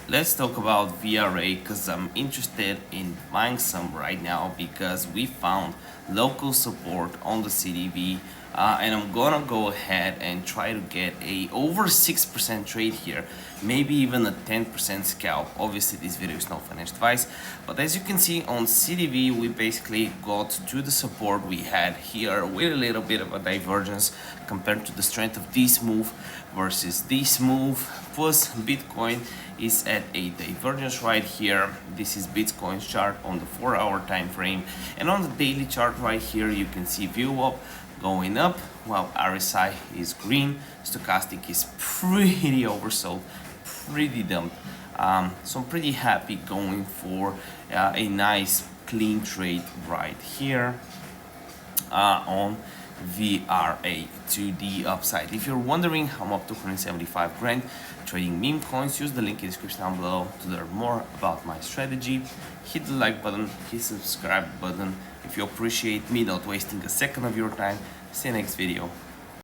let's talk about VRA because I'm interested in buying some right now because we found local support on the CDV, and I'm gonna go ahead and try to get a over 6% trade here, maybe even a 10% scalp. Obviously this video is not financial advice, but as you can see on CDV we basically got to the support we had here with a little bit of a divergence compared to the strength of this move versus this move. Plus Bitcoin is at a divergence right here. This is Bitcoin's chart on the 4-hour time frame, and on the daily chart right here you can see VWAP going up while RSI is green. Stochastic is pretty oversold, pretty dumped. So I'm pretty happy going for a nice clean trade right here on VRA to the upside. If you're wondering how I'm up to 175 grand trading meme coins, use the link in the description down below to learn more about my strategy. Hit the like button, hit the subscribe button if you appreciate me not wasting a second of your time. See you next video.